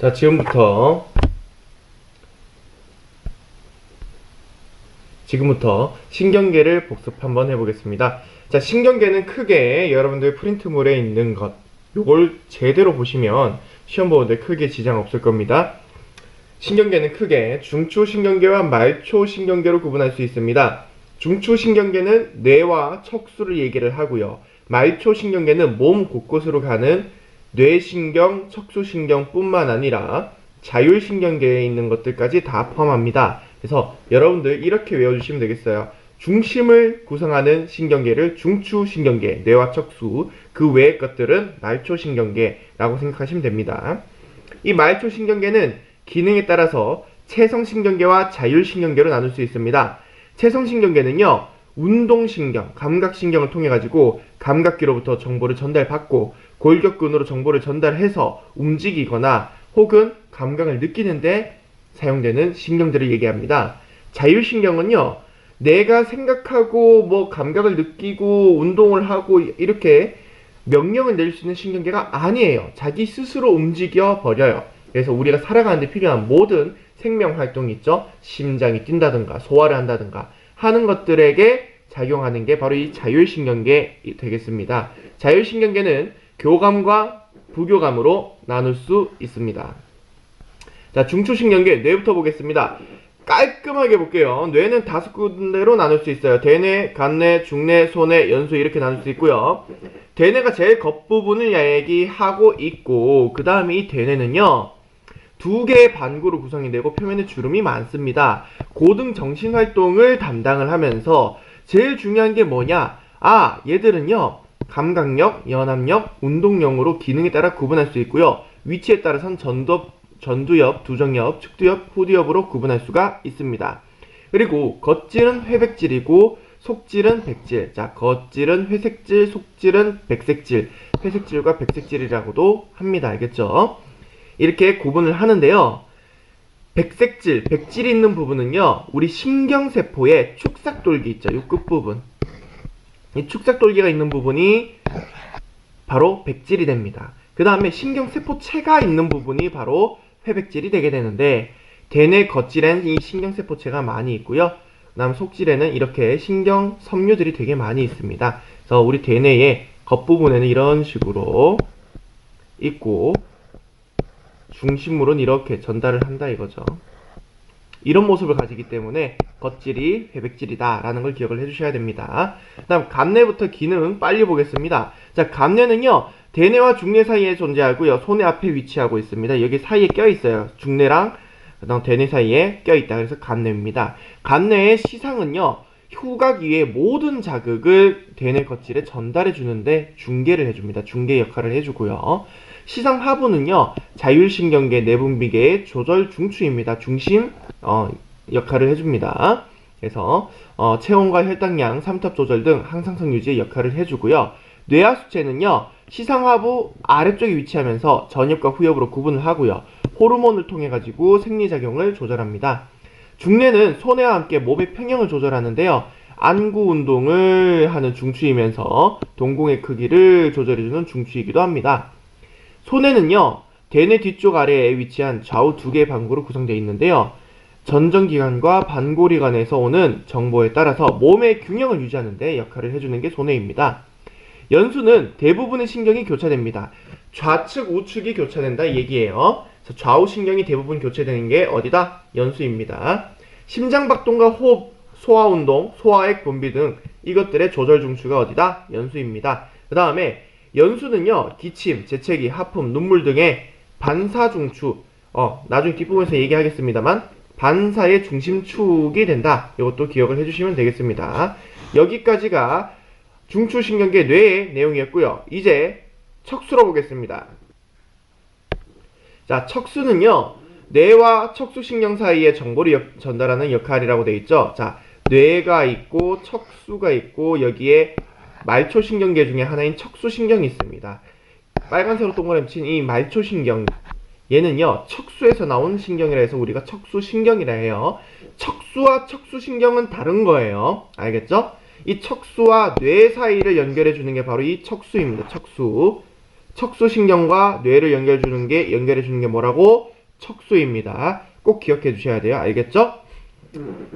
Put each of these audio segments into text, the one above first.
자, 지금부터 신경계를 복습 한번 해보겠습니다. 자, 신경계는 크게 여러분들 프린트물에 있는 것, 요걸 제대로 보시면 시험 보는데 크게 지장 없을 겁니다. 신경계는 크게 중추신경계와 말초신경계로 구분할 수 있습니다. 중추신경계는 뇌와 척수를 얘기를 하고요. 말초신경계는 몸 곳곳으로 가는 뇌신경, 척수신경 뿐만 아니라 자율신경계에 있는 것들까지 다 포함합니다. 그래서 여러분들 이렇게 외워주시면 되겠어요. 중심을 구성하는 신경계를 중추신경계, 뇌와 척수, 그 외의 것들은 말초신경계라고 생각하시면 됩니다. 이 말초신경계는 기능에 따라서 체성신경계와 자율신경계로 나눌 수 있습니다. 체성신경계는요, 운동신경, 감각신경을 통해 가지고 감각기로부터 정보를 전달받고 골격근으로 정보를 전달해서 움직이거나 혹은 감각을 느끼는데 사용되는 신경들을 얘기합니다. 자율신경은요, 내가 생각하고 뭐 감각을 느끼고 운동을 하고 이렇게 명령을 내릴 수 있는 신경계가 아니에요. 자기 스스로 움직여 버려요. 그래서 우리가 살아가는데 필요한 모든 생명활동이 있죠. 심장이 뛴다든가 소화를 한다든가 하는 것들에게 작용하는 게 바로 이 자율신경계 되겠습니다. 자율신경계는 교감과 부교감으로 나눌 수 있습니다. 자, 중추신경계 뇌부터 보겠습니다. 깔끔하게 볼게요. 뇌는 5군데로 나눌 수 있어요. 대뇌, 간뇌, 중뇌, 소뇌, 연수 이렇게 나눌 수 있고요. 대뇌가 제일 겉부분을 얘기하고 있고 그 다음에 이 대뇌는요, 2개의 반구로 구성이 되고 표면에 주름이 많습니다. 고등 정신활동을 담당을 하면서 제일 중요한 게 뭐냐? 얘들은요, 감각력, 연합력, 운동력으로 기능에 따라 구분할 수 있고요. 위치에 따라서는 전두엽, 두정엽, 측두엽, 후두엽으로 구분할 수가 있습니다. 그리고 겉질은 회백질이고 속질은 백질. 자, 겉질은 회색질, 속질은 백색질. 회색질과 백색질이라고도 합니다. 알겠죠? 이렇게 구분을 하는데요. 백색질, 백질이 있는 부분은요, 우리 신경세포의 축삭돌기 있죠. 이 끝부분. 이 축삭돌기가 있는 부분이 바로 백질이 됩니다. 그 다음에 신경세포체가 있는 부분이 바로 회백질이 되게 되는데, 대뇌 겉질에는 이 신경세포체가 많이 있고요. 그 다음 속질에는 이렇게 신경섬유들이 되게 많이 있습니다. 그래서 우리 대뇌의 겉부분에는 이런 식으로 있고, 중심물은 이렇게 전달을 한다 이거죠. 이런 모습을 가지기 때문에 겉질이 회백질이다 라는 걸 기억을 해주셔야 됩니다. 그 다음 간뇌부터 기능 빨리 보겠습니다. 자, 간뇌는요, 대뇌와 중뇌 사이에 존재하고요, 소뇌 앞에 위치하고 있습니다. 여기 사이에 껴있어요. 중뇌랑 그다음 대뇌 사이에 껴있다. 그래서 간뇌입니다. 간뇌의 시상은요, 후각 이외의 모든 자극을 대뇌 겉질에 전달해 주는데 중계를 해줍니다. 중계 역할을 해주고요. 시상 하부는요, 자율신경계 내분비계의 조절 중추입니다. 중심 역할을 해줍니다. 그래서 체온과 혈당량, 삼탑 조절 등 항상성 유지의 역할을 해주고요. 뇌하수체는요, 시상 하부 아래쪽에 위치하면서 전엽과 후엽으로 구분을 하고요. 호르몬을 통해 가지고 생리작용을 조절합니다. 중뇌는 소뇌와 함께 몸의 평형을 조절하는데요. 안구 운동을 하는 중추이면서 동공의 크기를 조절해주는 중추이기도 합니다. 소뇌는요, 대뇌 뒤쪽 아래에 위치한 좌우 2개의 반구로 구성되어 있는데요. 전정기관과 반고리관에서 오는 정보에 따라서 몸의 균형을 유지하는 데 역할을 해주는 게 소뇌입니다. 연수는 대부분의 신경이 교차됩니다. 좌측, 우측이 교차된다 이 얘기예요. 좌우 신경이 대부분 교체되는 게 어디다? 연수입니다. 심장박동과 호흡, 소화운동, 소화액 분비 등 이것들의 조절 중추가 어디다? 연수입니다. 그 다음에 연수는요, 기침, 재채기, 하품, 눈물 등의 반사중추, 나중에 뒷부분에서 얘기하겠습니다만 반사의 중심축이 된다. 이것도 기억을 해주시면 되겠습니다. 여기까지가 중추신경계 뇌의 내용이었고요. 이제 척수로 보겠습니다. 자, 척수는요, 뇌와 척수신경 사이에 정보를 전달하는 역할이라고 되어 있죠. 자, 뇌가 있고 척수가 있고 여기에 말초신경계 중에 하나인 척수신경이 있습니다. 빨간색으로 동그라미 친 이 말초신경, 얘는요, 척수에서 나온 신경이라 해서 우리가 척수신경이라 해요. 척수와 척수신경은 다른 거예요. 알겠죠? 이 척수와 뇌 사이를 연결해 주는 게 바로 이 척수입니다. 척수. 척수신경과 뇌를 연결해 주는 게 뭐라고? 척수입니다. 꼭 기억해 주셔야 돼요. 알겠죠?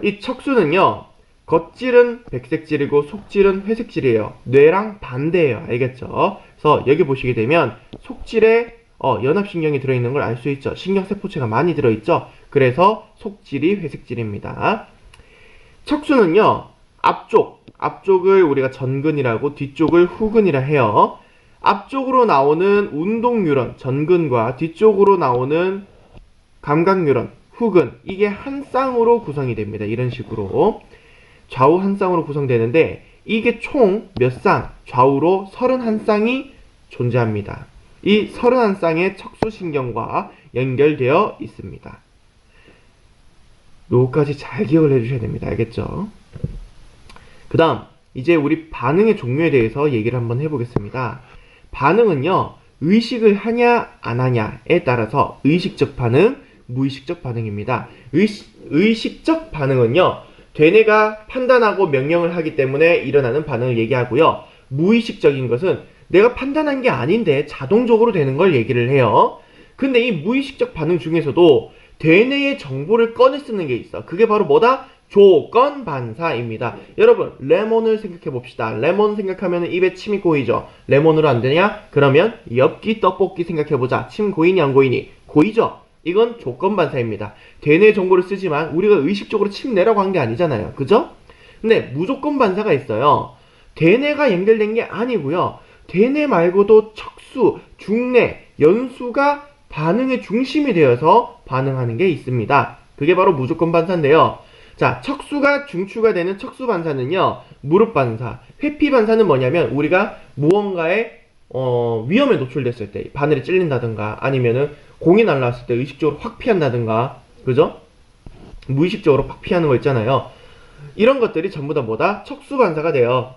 이 척수는요, 겉질은 백색질이고 속질은 회색질이에요. 뇌랑 반대예요. 알겠죠? 그래서 여기 보시게 되면 속질에 연합신경이 들어있는 걸 알 수 있죠. 신경세포체가 많이 들어있죠. 그래서 속질이 회색질입니다. 척수는요, 앞쪽을 우리가 전근이라고 뒤쪽을 후근이라 해요. 앞쪽으로 나오는 운동뉴런, 전근과 뒤쪽으로 나오는 감각뉴런, 후근, 이게 한 쌍으로 구성이 됩니다. 이런 식으로. 좌우 한 쌍으로 구성되는데, 이게 총 몇 쌍? 좌우로 31쌍이 존재합니다. 이 31쌍의 척수신경과 연결되어 있습니다. 요거까지 잘 기억을 해주셔야 됩니다. 알겠죠? 그 다음, 이제 우리 반응의 종류에 대해서 얘기를 한번 해보겠습니다. 반응은요, 의식을 하냐 안 하냐에 따라서 의식적 반응, 무의식적 반응입니다. 의식적 반응은요, 되뇌가 판단하고 명령을 하기 때문에 일어나는 반응을 얘기하고요. 무의식적인 것은 내가 판단한 게 아닌데 자동적으로 되는 걸 얘기를 해요. 근데 이 무의식적 반응 중에서도 되뇌의 정보를 꺼내 쓰는 게 있어. 그게 바로 뭐다? 조건 반사입니다. 여러분, 레몬을 생각해 봅시다. 레몬 생각하면 입에 침이 고이죠. 레몬으로 안 되냐? 그러면 엽기 떡볶이 생각해 보자. 침 고이니 안 고이니? 고이죠. 이건 조건 반사입니다. 되뇌의 정보를 쓰지만 우리가 의식적으로 침 내라고 한 게 아니잖아요. 그죠? 근데 무조건 반사가 있어요. 되뇌가 연결된 게 아니고요. 되뇌 말고도 척수, 중뇌, 연수가 반응의 중심이 되어서 반응하는 게 있습니다. 그게 바로 무조건 반사인데요. 자, 척수가 중추가 되는 척수 반사는요, 무릎 반사. 회피 반사는 뭐냐면 우리가 무언가에 위험에 노출됐을 때, 바늘에 찔린다든가 아니면은 공이 날라왔을 때 의식적으로 확 피한다든가, 그죠? 무의식적으로 확 피하는 거 있잖아요. 이런 것들이 전부 다 뭐다? 척수 반사가 돼요.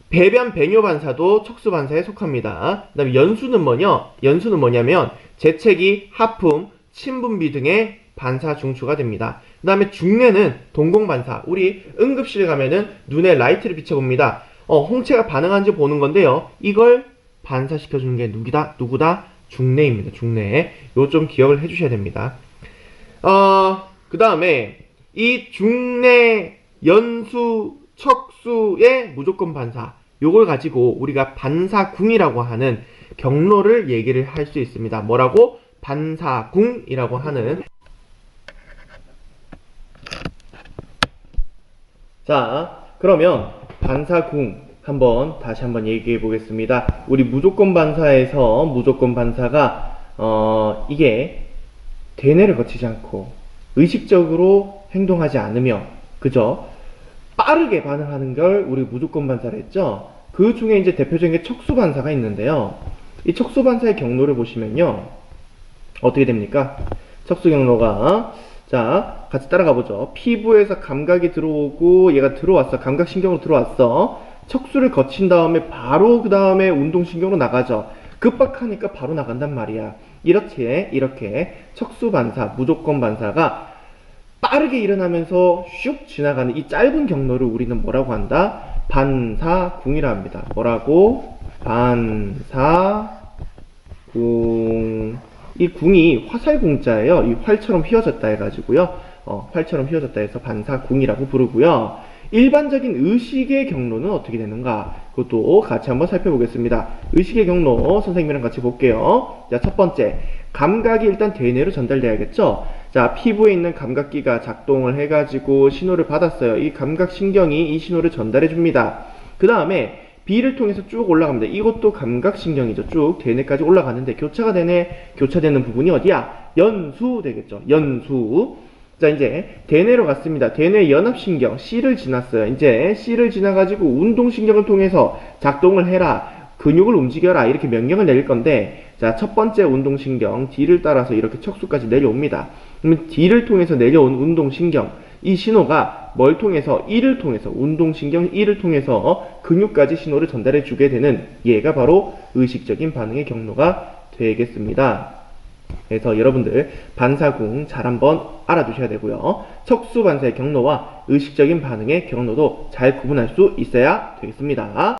배변 배뇨 반사도 척수 반사에 속합니다. 그 다음에 연수는 뭐냐면 재채기, 하품, 침분비 등의 반사 중추가 됩니다. 그 다음에 중뇌는 동공반사. 우리 응급실 가면은 눈에 라이트를 비춰봅니다. 홍채가 반응하는지 보는 건데요. 이걸 반사시켜주는 게 누구다? 중뇌입니다. 중뇌. 요 좀 기억을 해주셔야 됩니다. 그 다음에 이 중뇌, 연수, 척수의 무조건 반사. 요걸 가지고 우리가 반사궁이라고 하는 경로를 얘기를 할 수 있습니다. 뭐라고? 반사궁이라고 하는. 자, 그러면 반사궁 다시 한번 얘기해 보겠습니다. 우리 무조건 반사에서 무조건 반사가 이게 대뇌를 거치지 않고 의식적으로 행동하지 않으며, 그죠? 빠르게 반응하는 걸 우리 무조건 반사를 했죠. 그 중에 이제 대표적인 게 척수 반사가 있는데요. 이 척수 반사의 경로를 보시면요, 어떻게 됩니까? 척수 경로가, 자, 같이 따라가 보죠. 피부에서 감각이 들어오고 얘가 들어왔어. 감각신경으로 들어왔어. 척수를 거친 다음에 바로 그 다음에 운동신경으로 나가죠. 급박하니까 바로 나간단 말이야. 이렇게 척수 반사, 무조건 반사가 빠르게 일어나면서 슉 지나가는 이 짧은 경로를 우리는 뭐라고 한다? 반사궁이라 합니다. 뭐라고? 반사궁. 이 궁이 화살궁자예요. 이 활처럼 휘어졌다 해가지고요. 활처럼 휘어졌다 해서 반사궁이라고 부르고요. 일반적인 의식의 경로는 어떻게 되는가? 그것도 같이 한번 살펴보겠습니다. 의식의 경로 선생님이랑 같이 볼게요. 자, 첫 번째, 감각이 일단 대뇌로 전달돼야겠죠? 자, 피부에 있는 감각기가 작동을 해가지고 신호를 받았어요. 이 감각신경이 이 신호를 전달해 줍니다. 그 다음에 B를 통해서 쭉 올라갑니다. 이것도 감각신경이죠. 쭉 대뇌까지 올라가는데 교차되는 부분이 어디야? 연수 되겠죠. 연수. 자, 이제 대뇌로 갔습니다. 대뇌 연합신경 C를 지났어요. 이제 C를 지나가지고 운동신경을 통해서 작동을 해라, 근육을 움직여라, 이렇게 명령을 내릴 건데, 자, 첫 번째 운동신경 D를 따라서 이렇게 척수까지 내려옵니다. 그러면 D를 통해서 내려온 운동신경, 이 신호가 뭘 통해서? E를 통해서, 운동신경 E를 통해서 근육까지 신호를 전달해 주게 되는, 얘가 바로 의식적인 반응의 경로가 되겠습니다. 그래서 여러분들 반사궁 잘 한번 알아두셔야 되고요. 척수 반사의 경로와 의식적인 반응의 경로도 잘 구분할 수 있어야 되겠습니다.